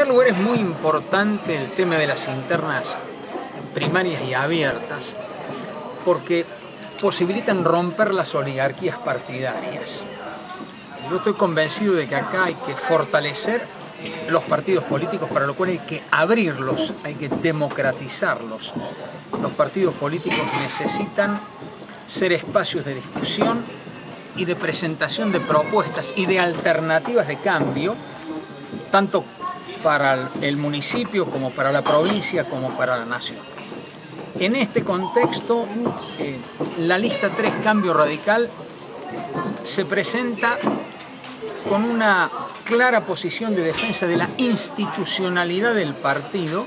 primer lugar, es muy importante el tema de las internas primarias y abiertas, porque posibilitan romper las oligarquías partidarias. Yo estoy convencido de que acá hay que fortalecer los partidos políticos, para lo cual hay que abrirlos, hay que democratizarlos. Los partidos políticos necesitan ser espacios de discusión y de presentación de propuestas y de alternativas de cambio, tanto para el municipio como para la provincia como para la nación. En este contexto, la lista 3, Cambio Radical, se presenta con una clara posición de defensa de la institucionalidad del partido,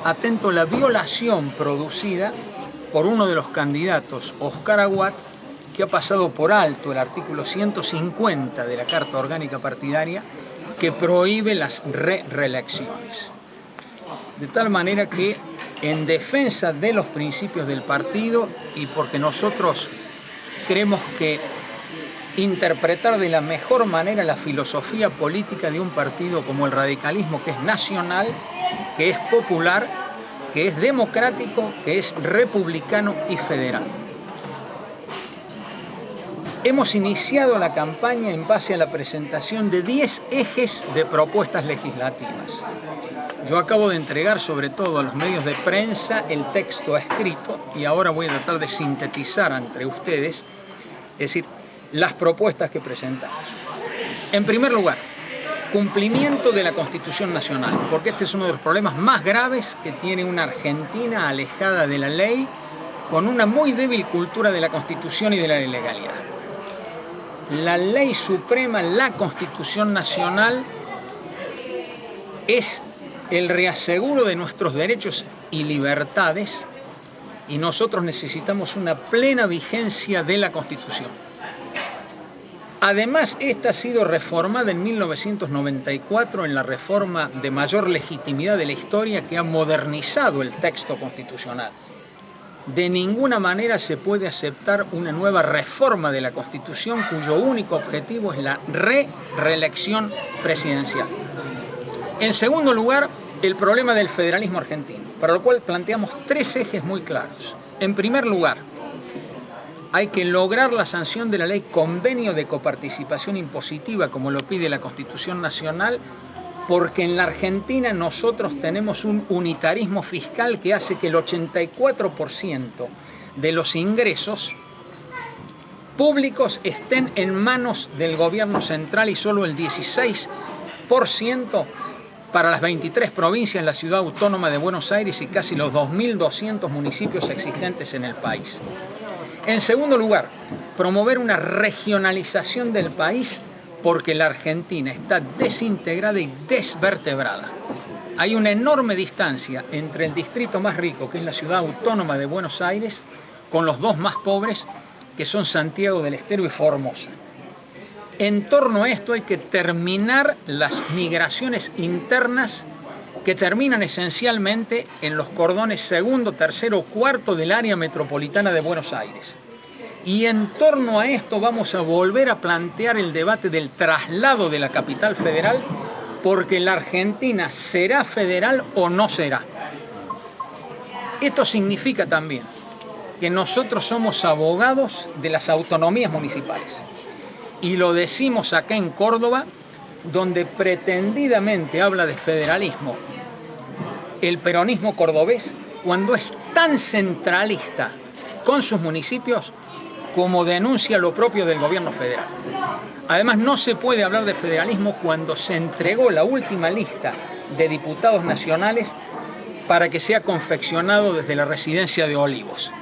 atento a la violación producida por uno de los candidatos, Oscar Aguat, que ha pasado por alto el artículo 150 de la Carta Orgánica Partidaria, que prohíbe las reelecciones. De tal manera que, en defensa de los principios del partido y porque nosotros creemos que interpretar de la mejor manera la filosofía política de un partido como el radicalismo, que es nacional, que es popular, que es democrático, que es republicano y federal. Hemos iniciado la campaña en base a la presentación de 10 ejes de propuestas legislativas. Yo acabo de entregar, sobre todo a los medios de prensa, el texto escrito y ahora voy a tratar de sintetizar entre ustedes, es decir, las propuestas que presentamos. En primer lugar, cumplimiento de la Constitución Nacional, porque este es uno de los problemas más graves que tiene una Argentina alejada de la ley, con una muy débil cultura de la Constitución y de la legalidad. La ley suprema, la Constitución Nacional, es el reaseguro de nuestros derechos y libertades, y nosotros necesitamos una plena vigencia de la Constitución. Además, esta ha sido reformada en 1994 en la reforma de mayor legitimidad de la historia, que ha modernizado el texto constitucional. De ninguna manera se puede aceptar una nueva reforma de la Constitución cuyo único objetivo es la reelección presidencial. En segundo lugar, el problema del federalismo argentino, para lo cual planteamos 3 ejes muy claros. En primer lugar, hay que lograr la sanción de la ley Convenio de Coparticipación Impositiva, como lo pide la Constitución Nacional, porque en la Argentina nosotros tenemos un unitarismo fiscal que hace que el 84% de los ingresos públicos estén en manos del gobierno central y solo el 16% para las 23 provincias, la ciudad autónoma de Buenos Aires y casi los 2.200 municipios existentes en el país. En segundo lugar, promover una regionalización del país, porque la Argentina está desintegrada y desvertebrada. Hay una enorme distancia entre el distrito más rico, que es la ciudad autónoma de Buenos Aires, con los 2 más pobres, que son Santiago del Estero y Formosa. En torno a esto hay que terminar las migraciones internas, que terminan esencialmente en los cordones segundo, tercero o cuarto del área metropolitana de Buenos Aires. Y en torno a esto vamos a volver a plantear el debate del traslado de la capital federal, porque la Argentina será federal o no será. Esto significa también que nosotros somos abogados de las autonomías municipales. Y lo decimos acá en Córdoba, donde pretendidamente habla de federalismo el peronismo cordobés, cuando es tan centralista con sus municipios como denuncia lo propio del gobierno federal. Además, no se puede hablar de federalismo cuando se entregó la última lista de diputados nacionales para que sea confeccionado desde la residencia de Olivos.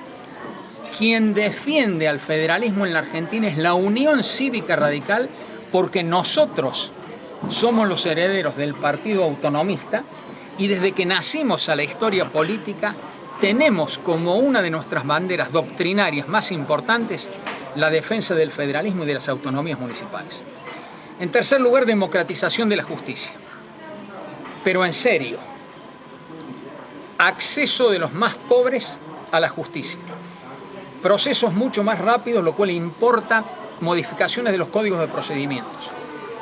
Quien defiende al federalismo en la Argentina es la Unión Cívica Radical, porque nosotros somos los herederos del Partido Autonomista y desde que nacimos a la historia política tenemos como una de nuestras banderas doctrinarias más importantes la defensa del federalismo y de las autonomías municipales. En tercer lugar, democratización de la justicia. Pero en serio, acceso de los más pobres a la justicia. Procesos mucho más rápidos, lo cual importa modificaciones de los códigos de procedimientos.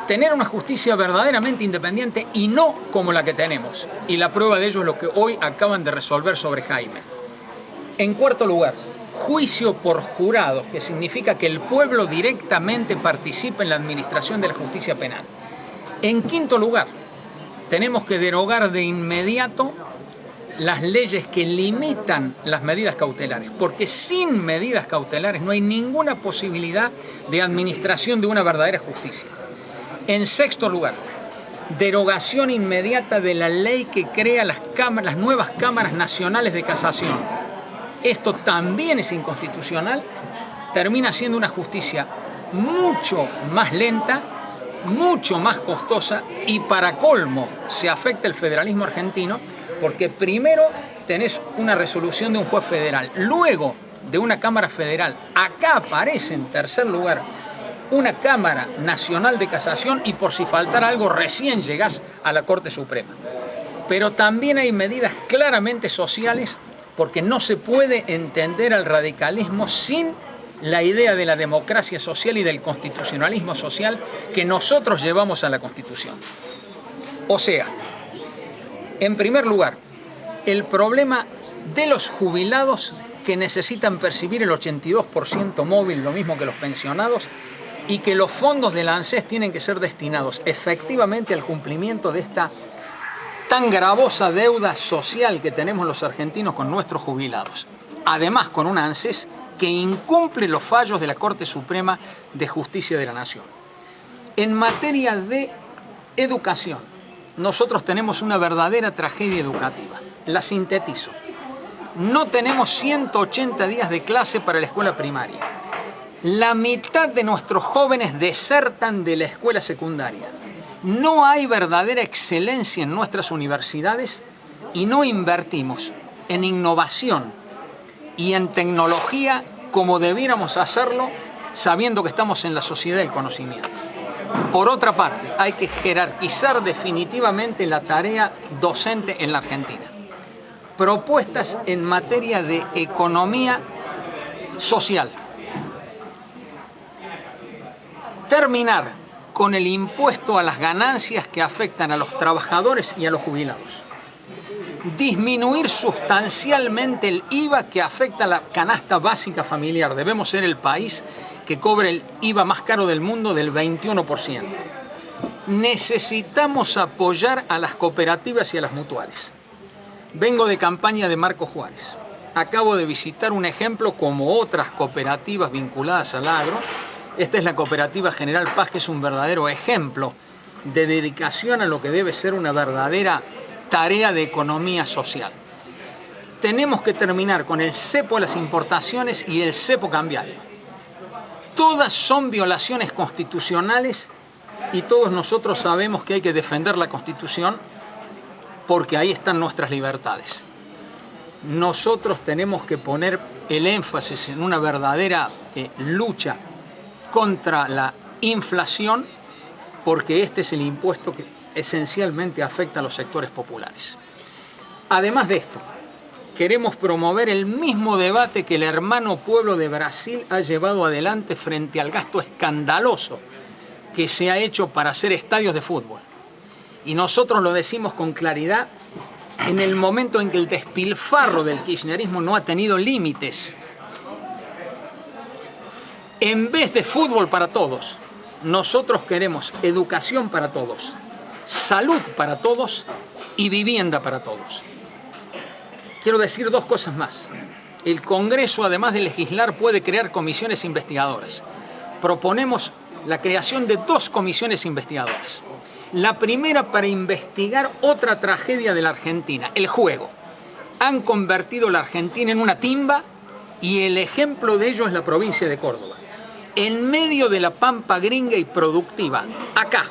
tener una justicia verdaderamente independiente y no como la que tenemos. Y la prueba de ello es lo que hoy acaban de resolver sobre Jaime. En cuarto lugar, juicio por jurado, que significa que el pueblo directamente participa en la administración de la justicia penal. En quinto lugar, tenemos que derogar de inmediato las leyes que limitan las medidas cautelares, porque sin medidas cautelares no hay ninguna posibilidad de administración de una verdadera justicia. En sexto lugar, derogación inmediata de la ley que crea las nuevas cámaras nacionales de casación. Esto también es inconstitucional, termina siendo una justicia mucho más lenta, mucho más costosa y para colmo se afecta el federalismo argentino porque primero tenés una resolución de un juez federal, luego de una Cámara Federal, acá aparece en tercer lugar una Cámara Nacional de Casación y por si faltara algo recién llegás a la Corte Suprema. Pero también hay medidas claramente sociales porque no se puede entender al radicalismo sin la idea de la democracia social y del constitucionalismo social que nosotros llevamos a la Constitución. O sea, en primer lugar, el problema de los jubilados que necesitan percibir el 82% móvil, lo mismo que los pensionados, y que los fondos de la ANSES tienen que ser destinados efectivamente al cumplimiento de esta tan gravosa deuda social que tenemos los argentinos con nuestros jubilados. Además, con una ANSES que incumple los fallos de la Corte Suprema de Justicia de la Nación. En materia de educación, nosotros tenemos una verdadera tragedia educativa. La sintetizo. No tenemos 180 días de clase para la escuela primaria. La mitad de nuestros jóvenes desertan de la escuela secundaria. No hay verdadera excelencia en nuestras universidades y no invertimos en innovación y en tecnología como debiéramos hacerlo sabiendo que estamos en la sociedad del conocimiento. Por otra parte, hay que jerarquizar definitivamente la tarea docente en la Argentina. Propuestas en materia de economía social. Terminar con el impuesto a las ganancias que afectan a los trabajadores y a los jubilados. Disminuir sustancialmente el IVA que afecta a la canasta básica familiar. Debemos ser el país que cobre el IVA más caro del mundo del 21%. Necesitamos apoyar a las cooperativas y a las mutuales. Vengo de campaña de Marco Juárez. Acabo de visitar un ejemplo como otras cooperativas vinculadas al agro. Esta es la Cooperativa General Paz, que es un verdadero ejemplo de dedicación a lo que debe ser una verdadera tarea de economía social. Tenemos que terminar con el cepo a las importaciones y el cepo cambiario. Todas son violaciones constitucionales y todos nosotros sabemos que hay que defender la Constitución porque ahí están nuestras libertades. Nosotros tenemos que poner el énfasis en una verdadera lucha contra la inflación, porque este es el impuesto que esencialmente afecta a los sectores populares. Además de esto, queremos promover el mismo debate que el hermano pueblo de Brasil ha llevado adelante frente al gasto escandaloso que se ha hecho para hacer estadios de fútbol. Y nosotros lo decimos con claridad en el momento en que el despilfarro del kirchnerismo no ha tenido límites. En vez de fútbol para todos, nosotros queremos educación para todos, salud para todos y vivienda para todos. Quiero decir dos cosas más. El Congreso, además de legislar, puede crear comisiones investigadoras. Proponemos la creación de 2 comisiones investigadoras. La primera para investigar otra tragedia de la Argentina, el juego. Han convertido la Argentina en una timba y el ejemplo de ello es la provincia de Córdoba. En medio de la pampa gringa y productiva, acá,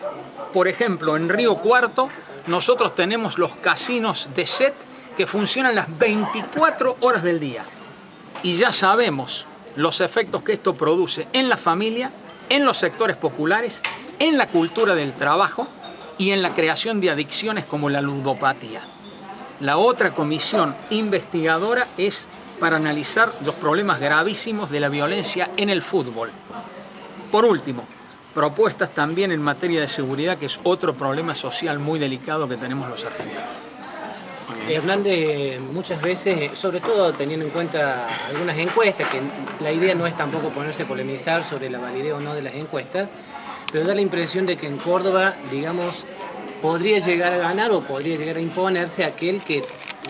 por ejemplo, en Río Cuarto, nosotros tenemos los casinos de SET que funcionan las 24 horas del día. Y ya sabemos los efectos que esto produce en la familia, en los sectores populares, en la cultura del trabajo y en la creación de adicciones como la ludopatía. La otra comisión investigadora es para analizar los problemas gravísimos de la violencia en el fútbol. Por último, propuestas también en materia de seguridad, que es otro problema social muy delicado que tenemos los argentinos. Hernández, muchas veces, sobre todo teniendo en cuenta algunas encuestas, que la idea no es tampoco ponerse a polemizar sobre la validez o no de las encuestas, pero da la impresión de que en Córdoba, digamos, podría llegar a ganar o podría llegar a imponerse aquel que,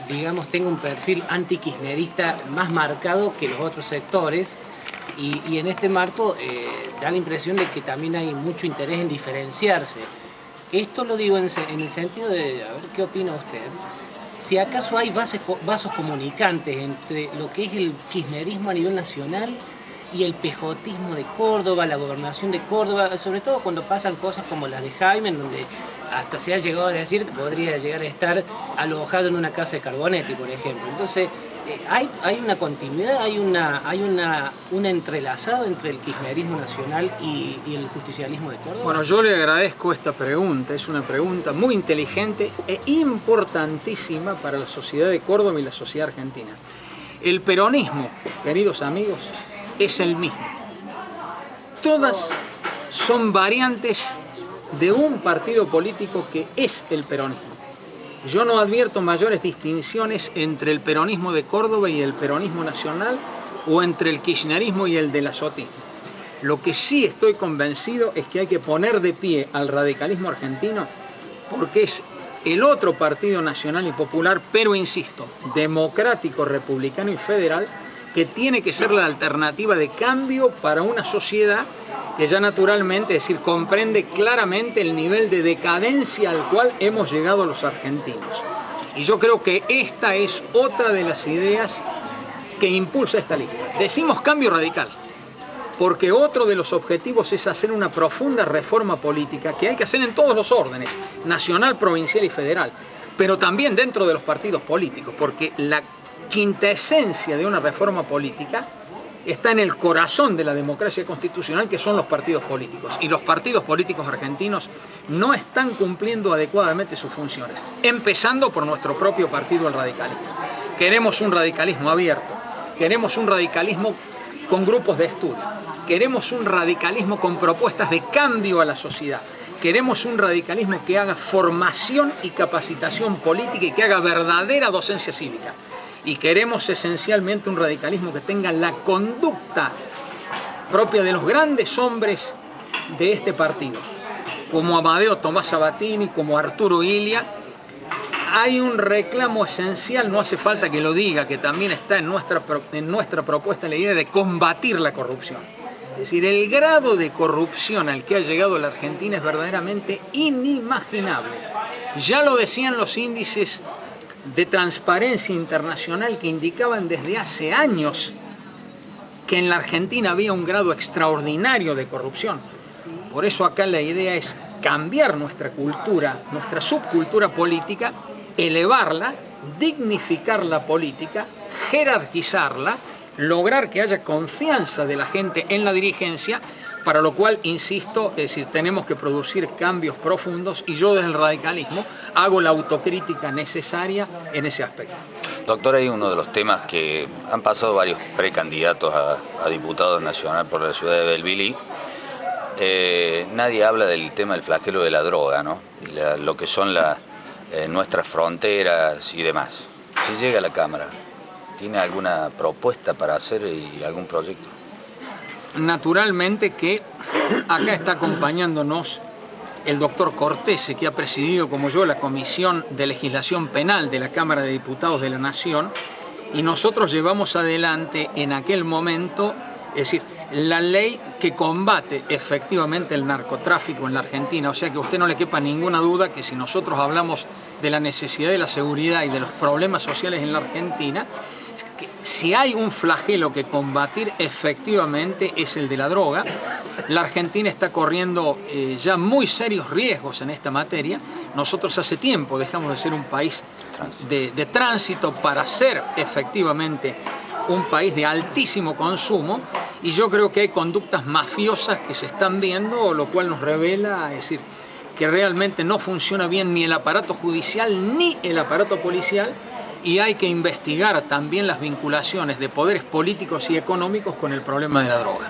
digamos, tenga un perfil anti-kirchnerista más marcado que los otros sectores. Y en este marco da la impresión de que también hay mucho interés en diferenciarse. Esto lo digo en el sentido de, a ver, ¿qué opina usted? Si acaso hay vasos comunicantes entre lo que es el kirchnerismo a nivel nacional y el pejotismo de Córdoba, la gobernación de Córdoba, sobre todo cuando pasan cosas como las de Jaime, en donde hasta se ha llegado a decir que podría llegar a estar alojado en una casa de Carbonetti, por ejemplo. Entonces, hay una continuidad, hay un entrelazado entre el kirchnerismo nacional y el justicialismo de Córdoba. Bueno, yo le agradezco esta pregunta, es una pregunta muy inteligente e importantísima para la sociedad de Córdoba y la sociedad argentina. El peronismo, queridos amigos, es el mismo. Todas son variantes de un partido político que es el peronismo. Yo no advierto mayores distinciones entre el peronismo de Córdoba y el peronismo nacional o entre el kirchnerismo y el del azotismo. Lo que sí estoy convencido es que hay que poner de pie al radicalismo argentino porque es el otro partido nacional y popular, pero insisto, democrático, republicano y federal, que tiene que ser la alternativa de cambio para una sociedad que ya naturalmente, es decir, comprende claramente el nivel de decadencia al cual hemos llegado los argentinos. Y yo creo que esta es otra de las ideas que impulsa esta lista. Decimos cambio radical, porque otro de los objetivos es hacer una profunda reforma política que hay que hacer en todos los órdenes, nacional, provincial y federal, pero también dentro de los partidos políticos, porque la quintesencia de una reforma política está en el corazón de la democracia constitucional, que son los partidos políticos. Y los partidos políticos argentinos no están cumpliendo adecuadamente sus funciones, empezando por nuestro propio partido, el radicalismo. Queremos un radicalismo abierto, queremos un radicalismo con grupos de estudio, queremos un radicalismo con propuestas de cambio a la sociedad, queremos un radicalismo que haga formación y capacitación política y que haga verdadera docencia cívica. Y queremos esencialmente un radicalismo que tenga la conducta propia de los grandes hombres de este partido, como Amadeo Tomás Sabatini, como Arturo Illia. Hay un reclamo esencial, no hace falta que lo diga, que también está en nuestra propuesta, la idea de combatir la corrupción. Es decir, el grado de corrupción al que ha llegado la Argentina es verdaderamente inimaginable. Ya lo decían los índices de Transparencia Internacional que indicaban desde hace años que en la Argentina había un grado extraordinario de corrupción. Por eso acá la idea es cambiar nuestra cultura, nuestra subcultura política, elevarla, dignificar la política, jerarquizarla, lograr que haya confianza de la gente en la dirigencia, para lo cual, insisto, es decir, tenemos que producir cambios profundos y yo desde el radicalismo hago la autocrítica necesaria en ese aspecto. Doctor, hay uno de los temas que han pasado varios precandidatos a diputados nacional por la ciudad de Belvili. Nadie habla del tema del flagelo de la droga, ¿no? Lo que son nuestras fronteras y demás. Si llega a la Cámara, ¿tiene alguna propuesta para hacer y algún proyecto? Naturalmente que acá está acompañándonos el doctor Cortese, que ha presidido como yo la Comisión de Legislación Penal de la Cámara de Diputados de la Nación, y nosotros llevamos adelante en aquel momento, es decir, la ley que combate efectivamente el narcotráfico en la Argentina. O sea que a usted no le quepa ninguna duda que si nosotros hablamos de la necesidad de la seguridad y de los problemas sociales en la Argentina, si hay un flagelo que combatir efectivamente es el de la droga. La Argentina está corriendo ya muy serios riesgos en esta materia. Nosotros hace tiempo dejamos de ser un país de tránsito para ser efectivamente un país de altísimo consumo, y yo creo que hay conductas mafiosas que se están viendo, lo cual nos revela, es decir, que realmente no funciona bien ni el aparato judicial ni el aparato policial, y hay que investigar también las vinculaciones de poderes políticos y económicos con el problema de la droga.